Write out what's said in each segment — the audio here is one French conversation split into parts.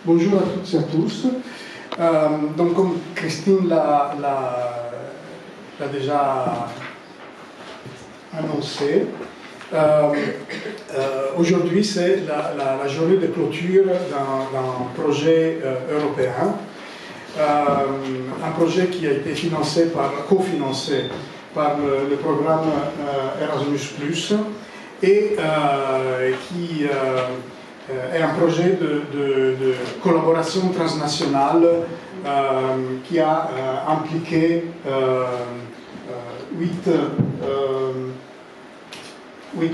Bonjour à toutes et à tous. Donc, comme Christine l'a déjà annoncé, aujourd'hui c'est la journée de clôture d'un projet européen, un projet qui a été cofinancé par le programme Erasmus+, et qui est un projet de collaboration transnationale qui a impliqué 8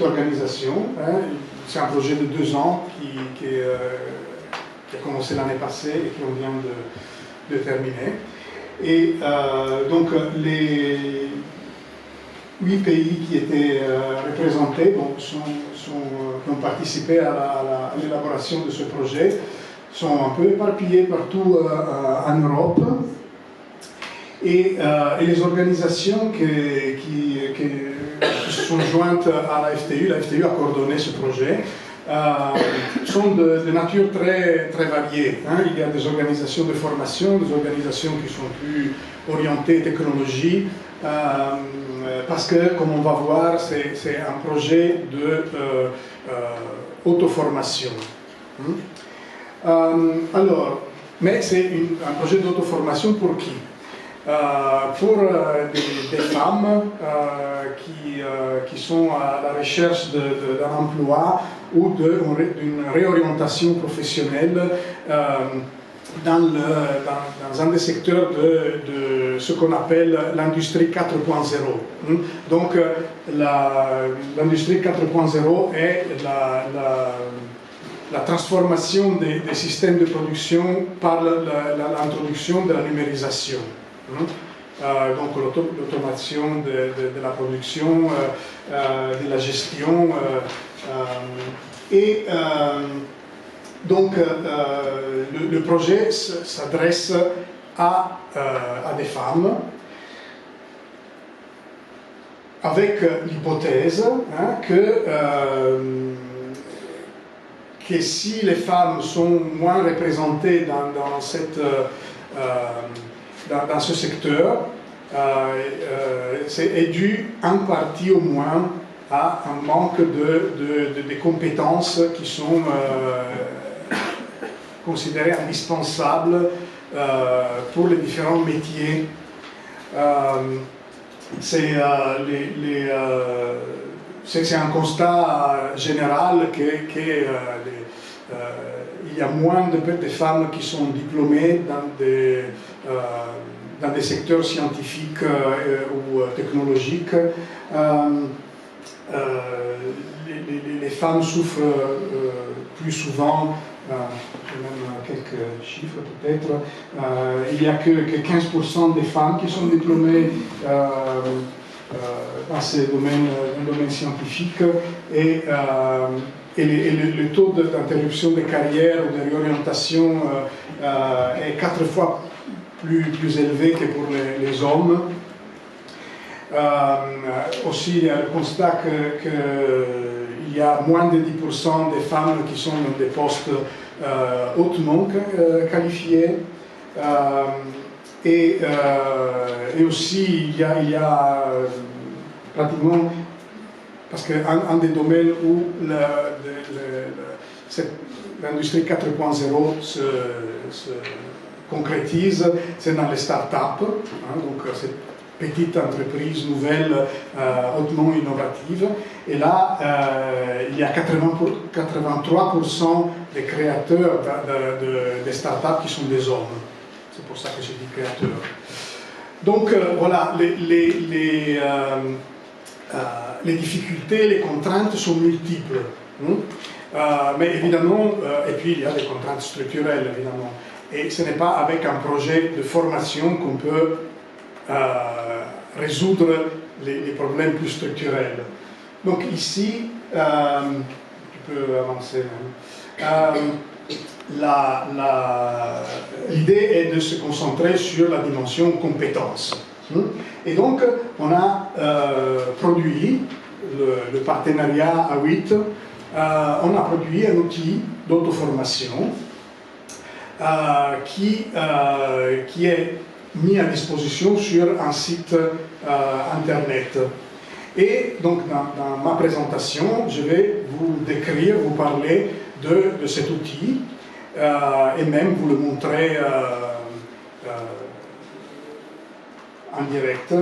organisations. C'est un projet de 2 ans qui a commencé l'année passée et qu'on vient de terminer. Et donc les 8 pays qui étaient représentés qui ont participé à l'élaboration de ce projet sont un peu éparpillés partout en Europe. Et les organisations qui se sont jointes à la FTU a coordonné ce projet, sont de nature très, très variée. Il y a des organisations de formation, des organisations qui sont plus orientées technologie, parce que, comme on va voir, c'est un projet d'auto-formation. Mais c'est un projet d'auto-formation pour qui? Pour des femmes qui sont à la recherche d'un emploi ou d'une réorientation professionnelle dans un des secteurs de ce qu'on appelle l'industrie 4.0. Donc l'industrie 4.0 est la transformation des systèmes de production par l'introduction de la numérisation. Donc l'automation de la production, de la gestion. Donc le projet s'adresse à des femmes avec l'hypothèse que si les femmes sont moins représentées dans ce secteur, c'est dû en partie au moins à un manque de compétences qui sont considérées indispensables pour les différents métiers. C'est un constat général qu'il y a moins de femmes qui sont diplômées dans des secteurs scientifiques ou technologiques. Les femmes souffrent plus souvent, même quelques chiffres peut-être, il n'y a que 15% des femmes qui sont diplômées dans ces domaines scientifiques, et le taux d'interruption de carrière ou de réorientation est 4 fois plus élevé que pour les hommes. Aussi, il y a le constat qu'il y a moins de 10% des femmes qui sont dans des postes hautement qualifiés. Et aussi, il y a pratiquement, parce qu'un des domaines où l'industrie 4.0 se concrétise, c'est dans les startups. Donc, c'est petites entreprises nouvelles, hautement innovatives. Et là, il y a 83% des créateurs des startups qui sont des hommes. C'est pour ça que j'ai dit créateurs. Donc voilà, les difficultés, les contraintes sont multiples. Mais évidemment, et puis il y a des contraintes structurelles, évidemment. Et ce n'est pas avec un projet de formation qu'on peut résoudre les problèmes plus structurels. Donc ici, tu peux avancer. L'idée est de se concentrer sur la dimension compétence. Et donc, on a produit le partenariat A8, on a produit un outil d'auto-formation qui est mis à disposition sur un site internet. Et donc dans ma présentation, je vais vous décrire, vous parler de cet outil et même vous le montrer en direct.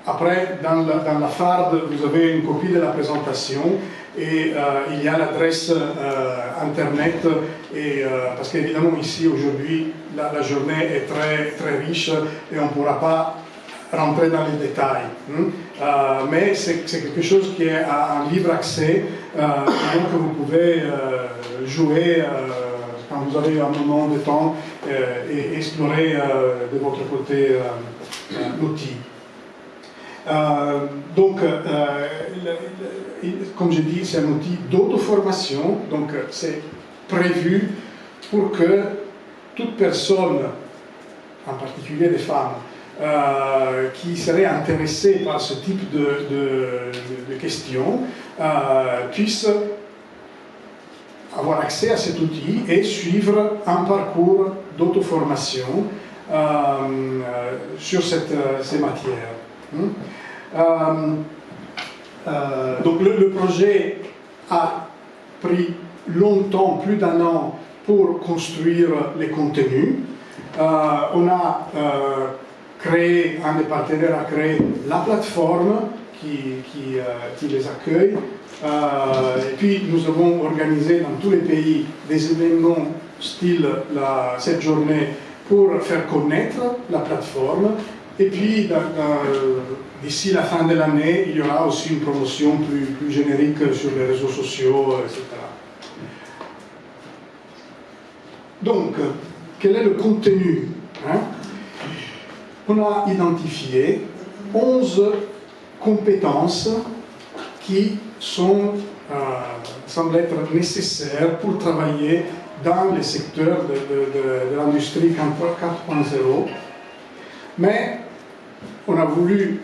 Après, dans la FARD, vous avez une copie de la présentation et il y a l'adresse internet parce qu'évidemment ici aujourd'hui la journée est très, très riche et on ne pourra pas rentrer dans les détails. Mais c'est quelque chose qui est en libre accès, donc vous pouvez jouer quand vous avez un moment de temps et explorer de votre côté l'outil. Donc, comme je dis, c'est un outil d'auto-formation, donc c'est prévu pour que toute personne, en particulier des femmes, qui seraient intéressées par ce type de questions, puissent avoir accès à cet outil et suivre un parcours d'auto-formation sur ces matières. Donc le projet a pris longtemps, plus d'1 an, pour construire les contenus. On a créé, un des partenaires a créé la plateforme qui les accueille. Et puis nous avons organisé dans tous les pays des événements style cette journée pour faire connaître la plateforme. Et puis, d'ici la fin de l'année, il y aura aussi une promotion plus générique sur les réseaux sociaux, etc. Donc, quel est le contenu, hein? On a identifié 11 compétences qui semblent être nécessaires pour travailler dans les secteurs de l'industrie 4.0. Mais on a voulu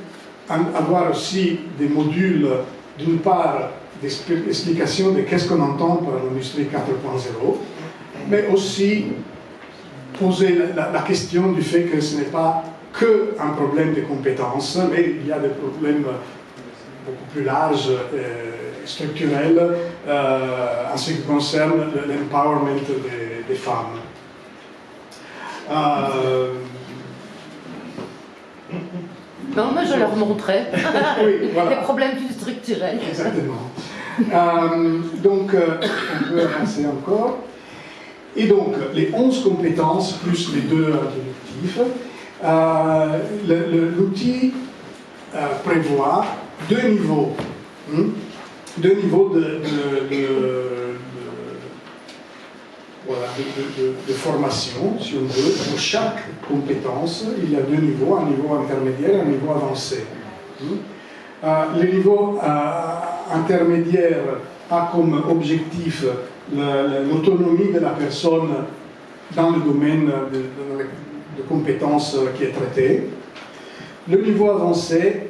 avoir aussi des modules, d'une part, d'explication de qu'est-ce qu'on entend par l'industrie 4.0, mais aussi poser la question du fait que ce n'est pas qu'un problème de compétences, mais il y a des problèmes beaucoup plus larges, structurels, en ce qui concerne l'empowerment des femmes. Non, moi je leur montrais oui, voilà. Les problèmes plus structurels. Exactement. Donc, on peut avancer encore. Et donc, les 11 compétences plus les 2 introductifs, l'outil prévoit 2 niveaux. 2 niveaux de formation, si on veut. Pour chaque compétence, il y a 2 niveaux, un niveau intermédiaire et un niveau avancé. Le niveau intermédiaire a comme objectif l'autonomie de la personne dans le domaine de compétences qui est traité. Le niveau avancé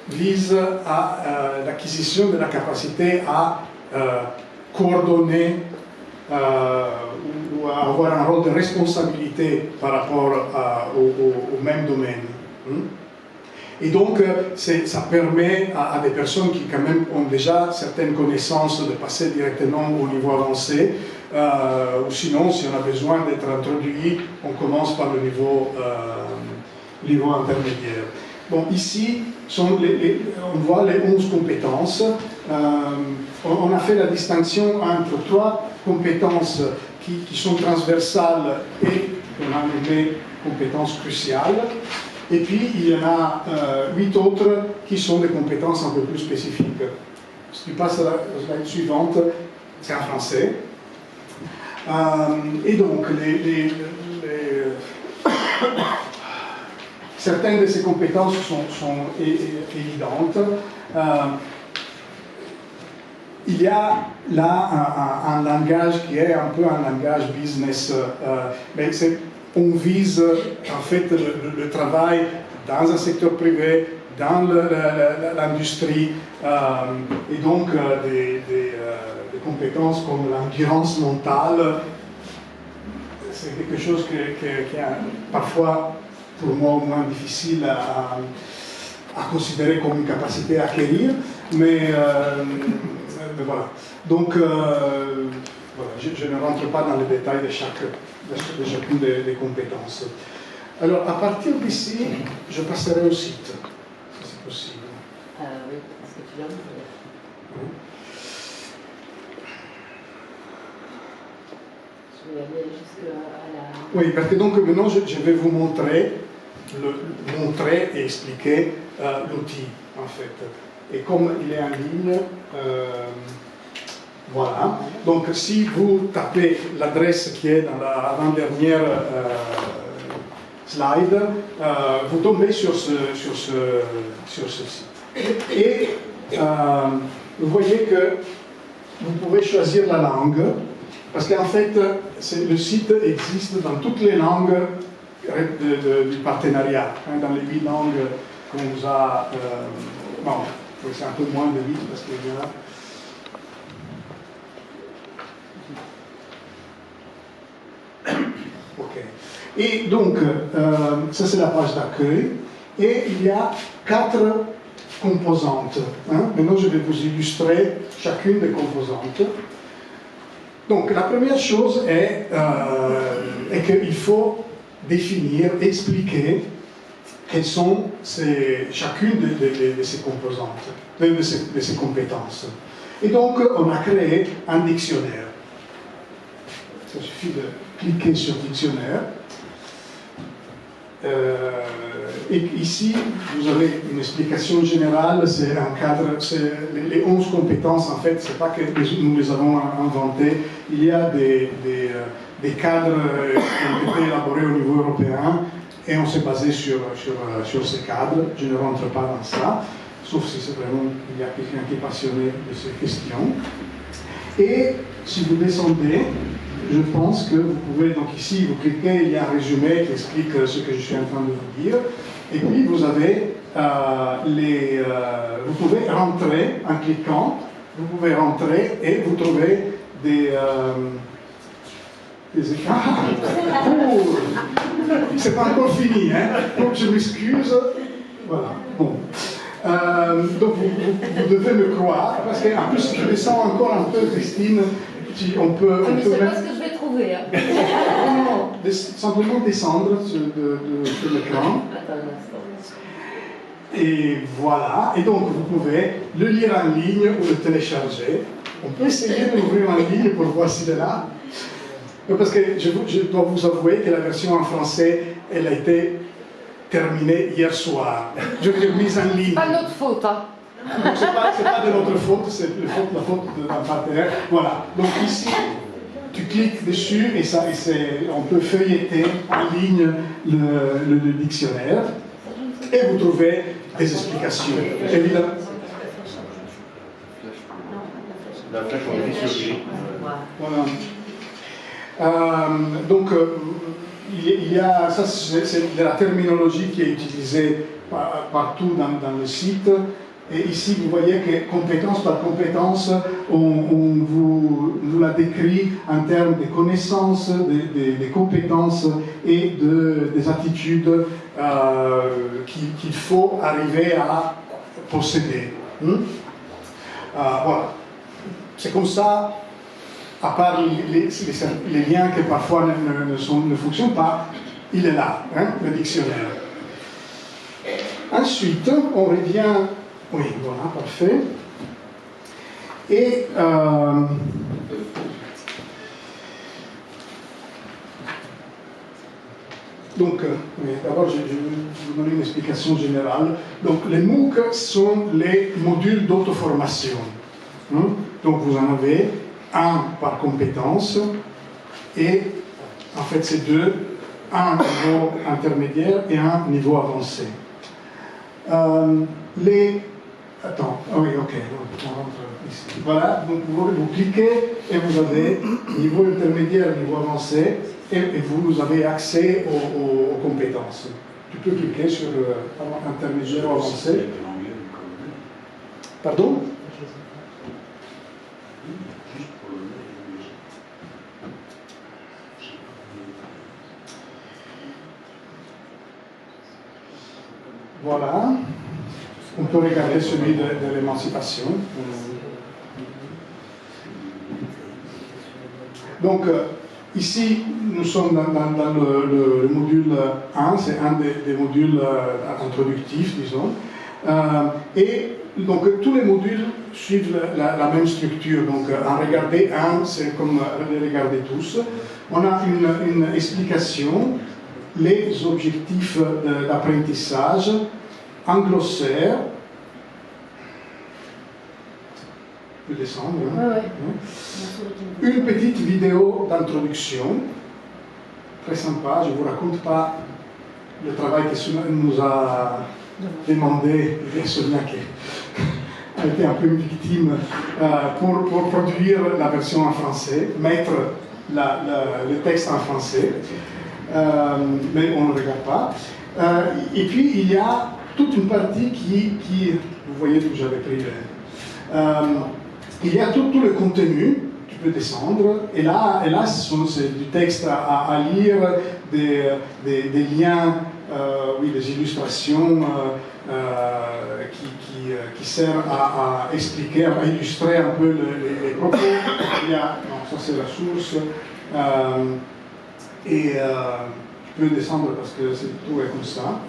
vise à l'acquisition de la capacité à coordonner ou à avoir un rôle de responsabilité par rapport au même domaine. Et donc, ça permet à des personnes qui quand même ont déjà certaines connaissances de passer directement au niveau avancé, ou sinon, si on a besoin d'être introduit, on commence par le niveau intermédiaire. Bon, ici, on voit les 11 compétences. On a fait la distinction entre 3 compétences qui sont transversales et qu'on a nommé compétences cruciales. Et puis, il y en a 8 autres qui sont des compétences un peu plus spécifiques. Si tu passes à la slide suivante, c'est en français. Et donc, certaines de ces compétences sont évidentes. Il y a là un langage qui est un peu un langage business, mais on vise en fait le travail dans un secteur privé, dans l'industrie, et donc des compétences comme l'endurance mentale, c'est quelque chose qui est parfois, pour moi au moins, difficile à considérer comme une capacité à acquérir, mais voilà. Donc, voilà, je ne rentre pas dans les détails de chacune des compétences. Alors, à partir d'ici, je passerai au site, si c'est possible. Oui, est-ce que tu l'as ouvert? Oui. Je vais aller jusqu'à la... Oui, parce que donc maintenant, je vais vous montrer et expliquer l'outil, en fait. Et comme il est en ligne, voilà. Donc, si vous tapez l'adresse qui est dans l'avant-dernière slide, vous tombez sur ce site. Et vous voyez que vous pouvez choisir la langue, parce qu'en fait, le site existe dans toutes les langues du partenariat, hein, dans les 8 langues qu'on vous a... bon, c'est un peu moins de 8 parce qu'il y a... Ok. Et donc, ça c'est la page d'accueil. Et il y a 4 composantes. Hein. Maintenant, je vais vous illustrer chacune des composantes. Donc, la première chose est qu'il faut définir, expliquer quelles sont chacune de ces composantes, de ces compétences. Et donc, on a créé un dictionnaire. Il suffit de cliquer sur dictionnaire. Et ici, vous avez une explication générale, c'est un cadre, les 11 compétences, en fait, c'est pas que nous les avons inventées, il y a des cadres qui ont été élaborés au niveau européen, et on s'est basé sur ces cadres. Je ne rentre pas dans ça, sauf si c'est vraiment, il y a quelqu'un qui est passionné de ces questions. Et si vous descendez, je pense que vous pouvez, donc ici, vous cliquez, il y a un résumé qui explique ce que je suis en train de vous dire. Et puis, vous avez vous pouvez rentrer en cliquant, vous pouvez rentrer et vous trouvez des écrans. C'est pas encore fini, hein? Donc, je m'excuse. Voilà, bon. Donc, vous devez me croire, parce qu'en plus, je descends encore un peu, Christine. On peut mais c'est pas ce que je vais trouver. Hein. Non, simplement descendre sur l'écran. Attends un instant. Et voilà. Et donc, vous pouvez le lire en ligne ou le télécharger. On peut essayer de l'ouvrir en ligne pour voir s'il est là. Parce que je dois vous avouer que la version en français, elle a été terminée hier soir. Je l'ai mise en ligne. Pas notre faute, hein. Donc, c'est pas de notre faute, c'est la faute d'un partenaire. Voilà. Donc ici, tu cliques dessus et on peut feuilleter en ligne le dictionnaire et vous trouvez des explications. Évidemment. La flèche, on vit sur lui. Voilà. Donc, il y a, ça c'est la terminologie qui est utilisée partout dans le site. Et ici, vous voyez que compétence par compétence, on vous la décrit en termes de connaissances, des compétences et des attitudes qu'il faut arriver à posséder. Voilà. C'est comme ça, à part les liens qui parfois ne fonctionnent pas, il est là, hein, le dictionnaire. Ensuite, on revient... Oui, voilà, parfait. Et donc, d'abord, je vais vous donner une explication générale. Donc, les MOOC sont les modules d'auto-formation. Donc, vous en avez un par compétence et, en fait, c'est deux, un niveau intermédiaire et un niveau avancé. Attends, ah oui, ok, on rentre ici. Voilà, donc vous cliquez et vous avez niveau intermédiaire, niveau avancé, et vous avez accès aux compétences. Tu peux cliquer sur intermédiaire ou avancé. Pardon? Voilà. On peut regarder celui de l'émancipation. Donc, ici, nous sommes dans le module 1, c'est un des modules introductifs, disons. Et donc, tous les modules suivent la même structure. Donc, en regarder un, c'est comme les regarder tous. On a une explication, les objectifs d'apprentissage, un glossaire. Je peux descendre. Hein. Ouais. Une petite vidéo d'introduction, très sympa. Je ne vous raconte pas le travail que Sonia nous a demandé. Sonia qui a été un peu une victime pour produire la version en français, mettre le texte en français, mais on ne le regarde pas. Et puis il y a toute une partie qui vous voyez que j'avais pris. Il y a tout le contenu, tu peux descendre, et là c'est du texte à lire, des liens, oui, des illustrations qui servent à expliquer, à illustrer un peu les propos. Il y a, non, ça c'est la source, et tu peux descendre parce que tout est comme ça.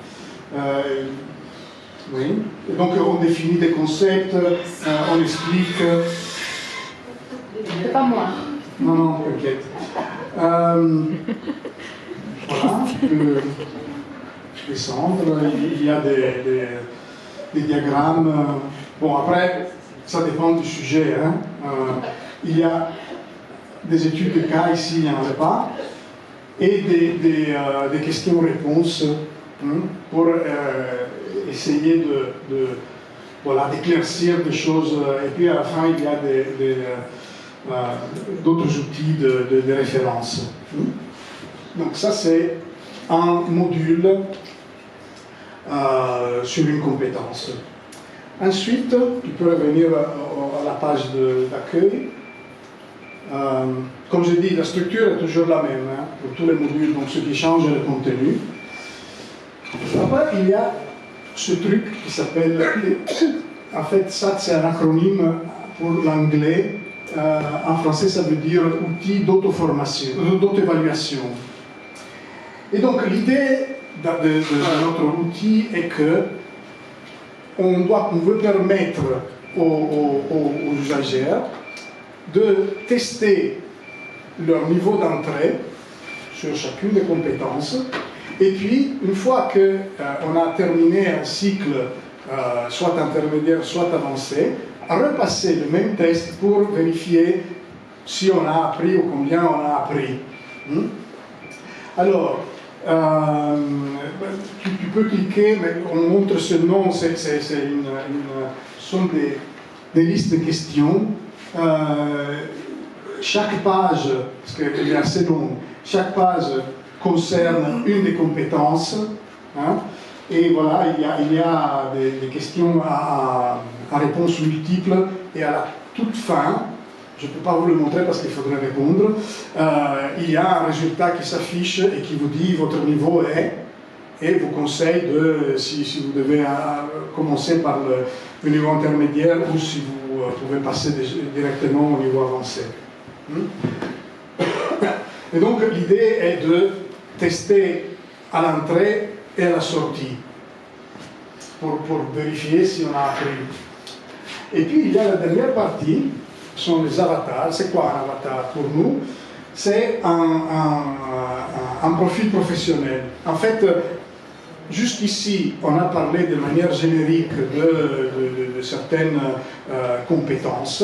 Oui. Et donc on définit des concepts, on explique. C'est pas moi. Non, t'inquiète. Voilà, je peux descendre. Il y a des diagrammes. Bon, après, ça dépend du sujet. Hein. Il y a des études de cas, ici, il n'y en avait pas. Et des questions-réponses pour essayer voilà, d'éclaircir des choses. Et puis à la fin, il y a d'autres outils de référence. Donc ça, c'est un module sur une compétence. Ensuite, tu peux revenir à la page d'accueil. Comme je dis, la structure est toujours la même hein, pour tous les modules, donc ce qui change est le contenu. Après, il y a ce truc qui s'appelle, en fait, ça c'est un acronyme pour l'anglais. En français, ça veut dire outil d'auto-formation, d'auto-évaluation. Et donc, l'idée de notre outil est que on veut permettre aux usagers de tester leur niveau d'entrée sur chacune des compétences. Et puis, une fois qu'on a terminé un cycle, soit intermédiaire, soit avancé, repasser le même test pour vérifier si on a appris ou combien on a appris. Alors, tu peux cliquer, mais on montre seulement, ce sont des listes de questions. Chaque page, parce qu'elle est assez longue, chaque page concerne une des compétences. Hein, et voilà, il y a des questions à réponse multiple. Et à la toute fin, je ne peux pas vous le montrer parce qu'il faudrait répondre, il y a un résultat qui s'affiche et qui vous dit votre niveau est, et vous conseille si vous devez commencer par le niveau intermédiaire ou si vous pouvez passer directement au niveau avancé. Et donc l'idée est de tester à l'entrée et à la sortie pour vérifier si on a appris. Et puis il y a la dernière partie, ce sont les avatars. C'est quoi un avatar pour nous? C'est un profil professionnel. En fait, jusqu'ici, on a parlé de manière générique de certaines compétences.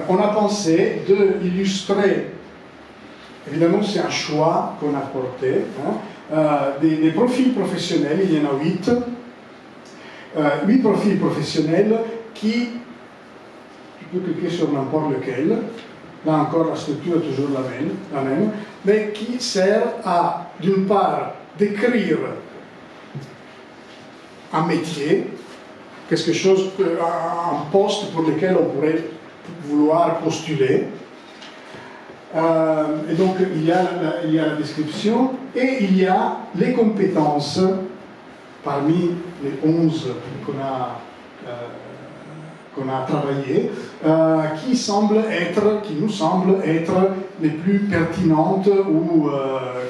On a pensé d'illustrer, évidemment c'est un choix qu'on a porté, hein, des profils professionnels, il y en a 8. 8 profils professionnels qui, tu peux cliquer sur n'importe lequel, là encore la structure est toujours la même, mais qui sert à, d'une part, décrire un métier, quelque chose, un poste pour lequel on pourrait vouloir postuler. Et donc il y a la description et il y a les compétences parmi les 11 qu'on a travaillé, qui nous semblent être les plus pertinentes ou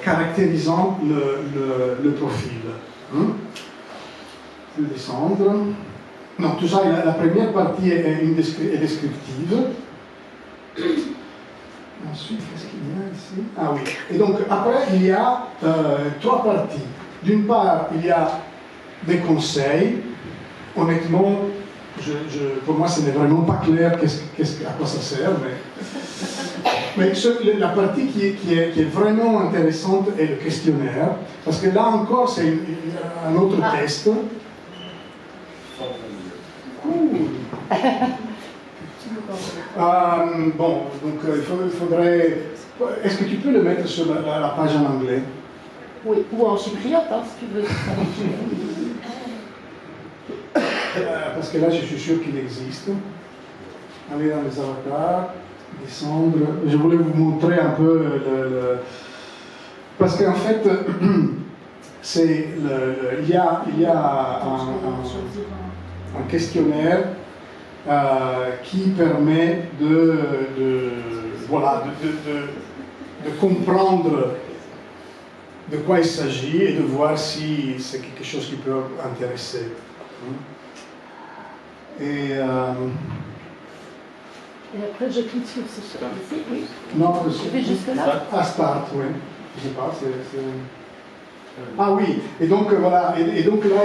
caractérisant le profil. Je vais descendre. Non, tout ça, la première partie est descriptive. Ensuite, qu'est-ce qu'il y a ici? Ah oui. Et donc, après, il y a 3 parties. D'une part, il y a des conseils. Honnêtement, pour moi, ce n'est vraiment pas clair à quoi ça sert, mais la partie qui est vraiment intéressante est le questionnaire, parce que là encore, c'est un autre test. Cool. Bon, donc il faudrait... Est-ce que tu peux le mettre sur la page en anglais? Oui, ou en chypriote, hein, si tu veux. Parce que là, je suis sûr qu'il existe. Aller dans les avatars, descendre. Je voulais vous montrer un peu parce qu'en fait, il y a un questionnaire qui permet de comprendre de quoi il s'agit et de voir si c'est quelque chose qui peut intéresser. Et après, je clique sur ce ici, oui. Non, je vais jusque-là. Start, oui. Je sais pas, Ah oui, et donc voilà, et donc là,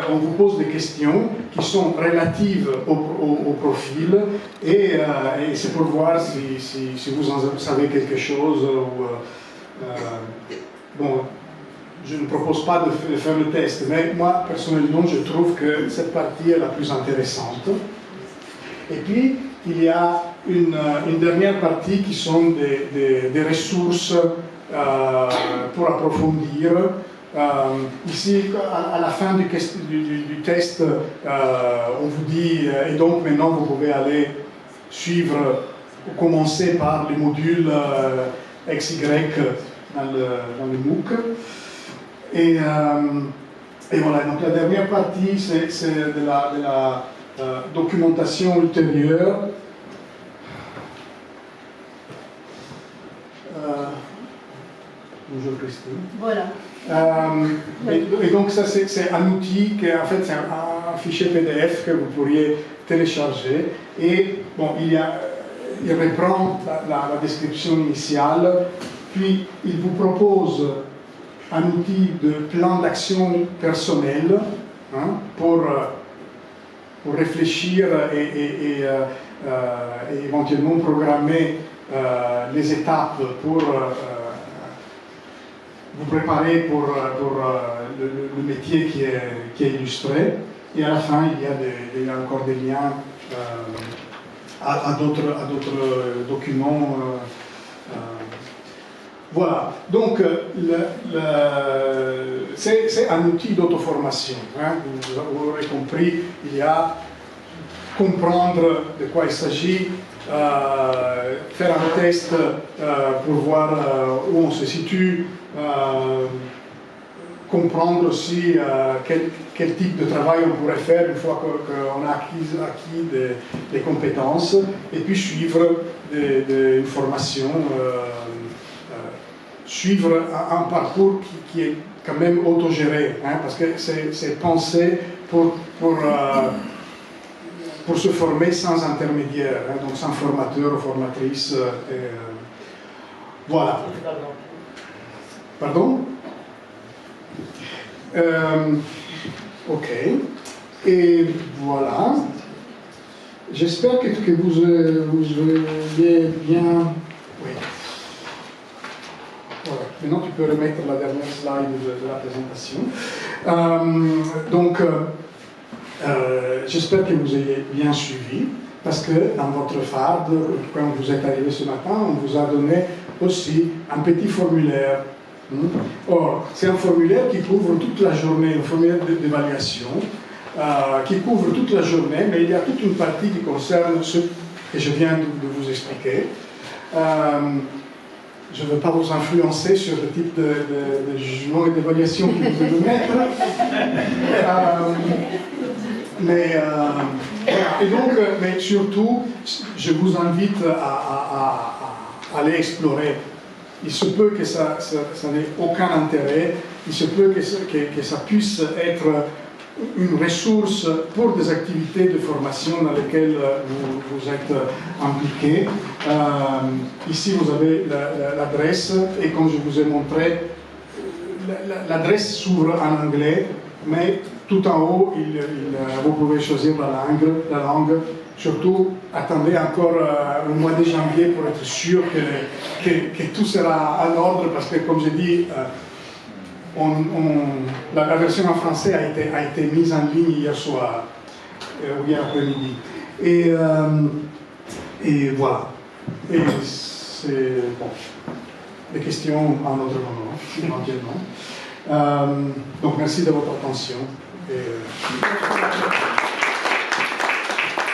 on vous pose des questions qui sont relatives au profil, et c'est pour voir si vous en savez quelque chose. Bon, je ne propose pas de faire le test, mais moi, personnellement, je trouve que cette partie est la plus intéressante. Et puis, il y a une dernière partie qui sont des ressources pour approfondir. Ici, à la fin du test, on vous dit, et donc maintenant vous pouvez aller suivre, ou commencer par les modules XY dans le MOOC. Et voilà, donc la dernière partie, c'est de la documentation ultérieure. Bonjour Christine. Voilà. Et donc ça c'est un outil qui en fait c'est un fichier PDF que vous pourriez télécharger, et bon, il reprend la description initiale, puis il vous propose un outil de plan d'action personnel, hein, pour réfléchir et éventuellement programmer les étapes pour vous préparer pour le métier qui est illustré. Et à la fin, il y a encore des liens à d'autres documents. Voilà, donc c'est un outil d'auto-formation. Hein. Vous aurez compris, il y a comprendre de quoi il s'agit, faire un test pour voir où on se situe, comprendre aussi quel type de travail on pourrait faire une fois qu'on a acquis des compétences, et puis suivre une formation, suivre un parcours qui est quand même autogéré, hein, parce que c'est pensé pour se former sans intermédiaire, hein, donc sans formateur ou formatrice. Voilà. Pardon? Ok. Et voilà. J'espère que vous ayez bien... Oui. Voilà. Maintenant, tu peux remettre la dernière slide de la présentation. J'espère que vous ayez bien suivi, parce que dans votre farde, quand vous êtes arrivé ce matin, on vous a donné aussi un petit formulaire. Or, c'est un formulaire qui couvre toute la journée, un formulaire d'évaluation, qui couvre toute la journée, mais il y a toute une partie qui concerne ce que je viens de vous expliquer. je ne veux pas vous influencer sur le type de jugement et d'évaluation que vous allez mettre. Et donc, mais surtout, je vous invite à aller explorer. Il se peut que ça n'ait aucun intérêt, il se peut que ça puisse être une ressource pour des activités de formation dans lesquelles vous êtes impliqués. Ici, vous avez l'adresse, et comme je vous ai montré, l'adresse s'ouvre en anglais, mais tout en haut, vous pouvez choisir la langue. Surtout, attendez encore le mois de janvier pour être sûr que tout sera en ordre, parce que, comme je dis, la version en français a été mise en ligne hier soir, ou hier après-midi. Et voilà. Et c'est bon. Des questions à un autre moment, éventuellement. Donc merci de votre attention.